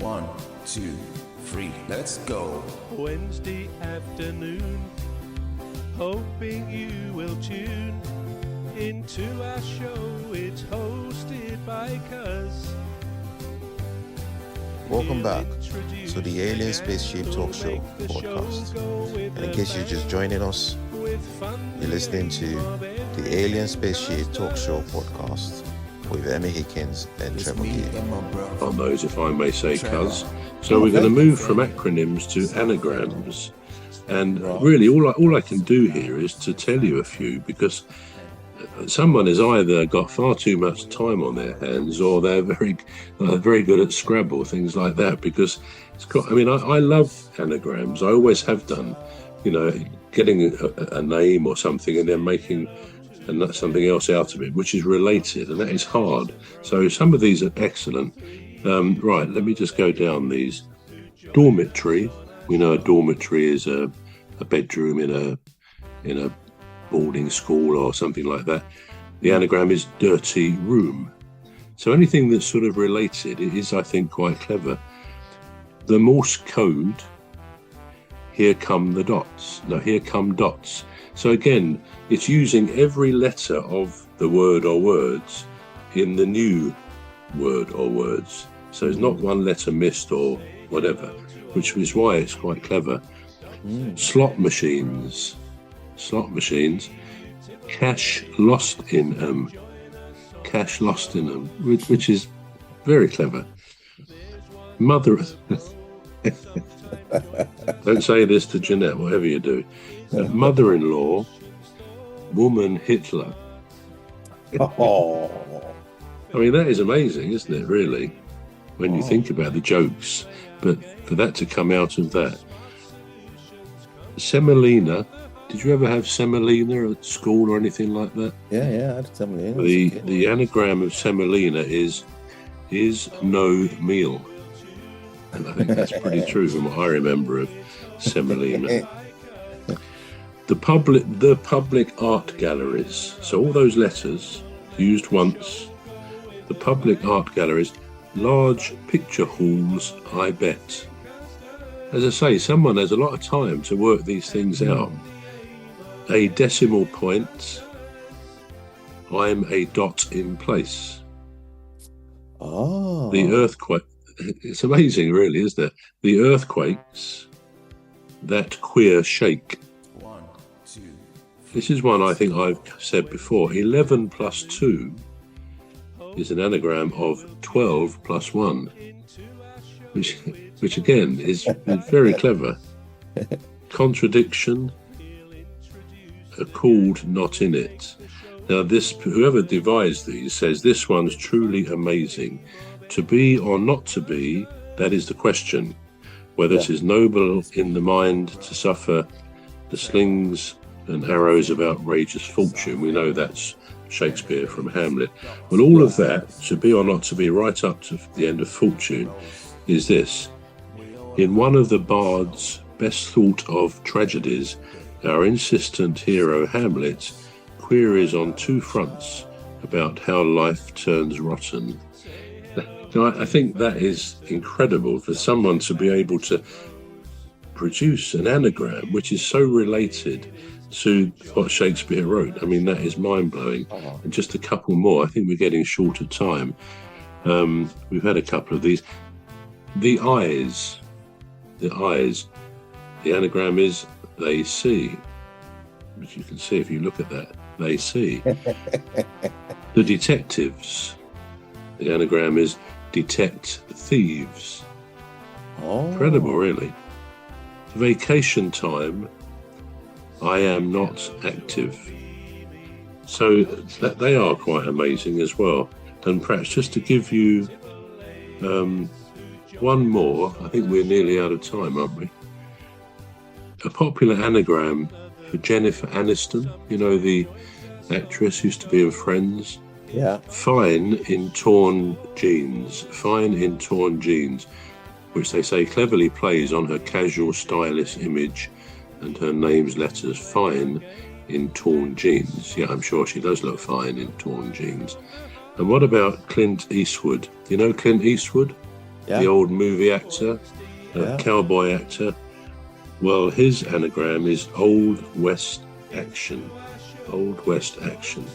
1, 2, 3, let's go. Wednesday afternoon, hoping you will tune into our show. It's hosted by Cuz. Welcome back to the Alien Spaceship Talkshow podcast. And in case you're just joining us, you're listening to the Alien Spaceship Talkshow podcast with Emmy Hikins and Trevor Gear. On those, if I may say, Cuz. So we're going to move from acronyms to anagrams. And really, all I can do here is to tell you a few, because someone has either got far too much time on their hands, or they're very good at Scrabble, things like that. Because I love anagrams. I always have done. You know, getting a name or something and then making something else out of it, which is related, and that is hard. So some of these are excellent. Right, let me just go down these. Dormitory. We know a dormitory is a bedroom in a boarding school or something like that. The anagram is dirty room. So anything that's sort of related, it is, I think, quite clever. The Morse code, here come the dots. No, here come dots. So again, it's using every letter of the word or words in the new word or words. So it's not one letter missed or whatever, which is why it's quite clever. Slot machines, cash lost in them, which is very clever. Mother, don't say this to Jeanette, whatever you do. Mother-in-law, woman Hitler. Oh. I mean, that is amazing, isn't it, really, when you think about the jokes, but for that to come out of that. Semolina, did you ever have semolina at school or anything like that? Yeah, I had semolina. The anagram of semolina is no meal. And I think that's pretty true from what I remember of semolina. The public art galleries. So all those letters used once. The public art galleries, large picture halls, I bet. As I say, someone has a lot of time to work these things out. A decimal point. I'm a dot in place. Oh. The earthquake. It's amazing, really, isn't it? The earthquakes, that queer shake. 1, 2. This is one I think I've said before. 11 plus 2 is an anagram of 12 plus 1, which again is very clever. Contradiction, a chord not in it. Now, whoever devised these says this one's truly amazing. To be or not to be, that is the question. Whether it is noble in the mind to suffer the slings and arrows of outrageous fortune. We know that's Shakespeare from Hamlet. Well, all of that, to be or not to be, right up to the end of fortune, is this. In one of the bard's best thought of tragedies, our insistent hero Hamlet queries on two fronts about how life turns rotten. Now, I think that is incredible for someone to be able to produce an anagram which is so related to what Shakespeare wrote. I mean, that is mind-blowing. And just a couple more. I think we're getting short of time. We've had a couple of these. The eyes. The anagram is they see. Which you can see if you look at that. They see. The detectives. The anagram is detect thieves. Incredible, really. Vacation time, I am not active. So they are quite amazing as well. And perhaps just to give you one more, I think we're nearly out of time, aren't we? A popular anagram for Jennifer Aniston, you know, the actress used to be in Friends. Yeah. Fine in torn jeans, which they say cleverly plays on her casual, stylish image and her name's letters, fine in torn jeans. Yeah, I'm sure she does look fine in torn jeans. And what about Clint Eastwood? Do you know Clint Eastwood? the old movie actor, cowboy actor. Well, his anagram is Old West Action. Old West Action.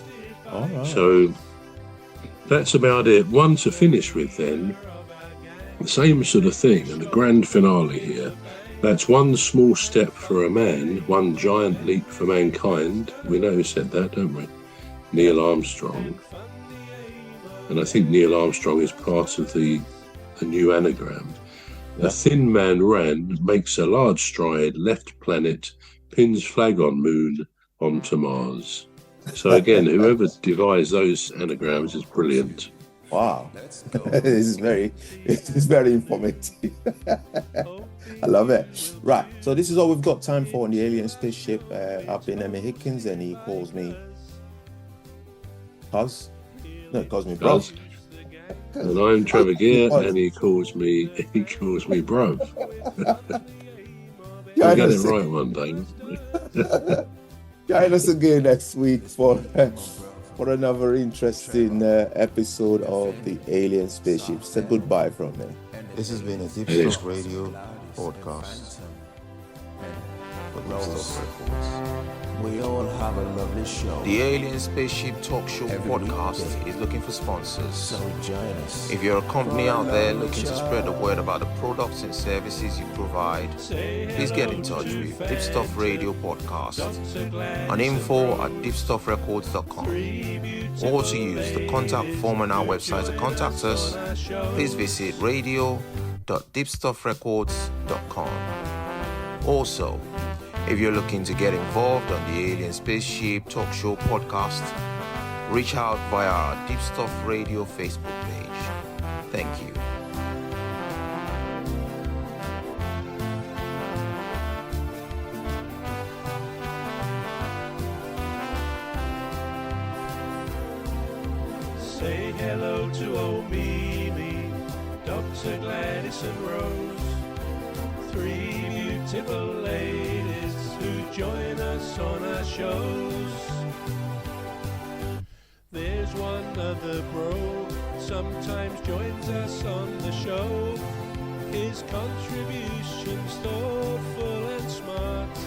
All right. So that's about it. One to finish with then. The same sort of thing, and the grand finale here. That's one small step for a man, one giant leap for mankind. We know who said that, don't we? Neil Armstrong. And I think Neil Armstrong is part of the new anagram. A thin man ran, makes a large stride, left planet, pins flag on moon, onto Mars. So again, whoever devised those anagrams is brilliant. Wow. This is very informative. I love it. Right. So this is all we've got time for on the Alien Spaceship. I've been Emmy Hikins, and he calls me Cuz. No, he calls me Bro. And I'm Trevor Gear, and he calls me Bruv. We'll get it right one day. Join us again next week for another interesting episode of the Alien Spaceship. Say goodbye from me. This has been a Deepstuff Radio podcast. For Deepstuff Records. We all have a lovely show. The Alien Spaceship Talkshow podcast is looking for sponsors. So join us. If you're a company out there looking to spread the word about the products and services you provide, please get in touch with Deepstuff Radio Podcast on info@deepstuffrecords.com, or to use the contact form on our website to contact us, please visit radio.deepstuffrecords.com. Also, if you're looking to get involved on the Alien Spaceship Talk Show podcast, reach out via our Deepstuff Radio Facebook page. Thank you. Say hello to old Mimi, Dr. Gladys and Rose, three beautiful ladies who join us on our shows. There's one other bro, sometimes joins us on the show. His contribution's thoughtful and smart.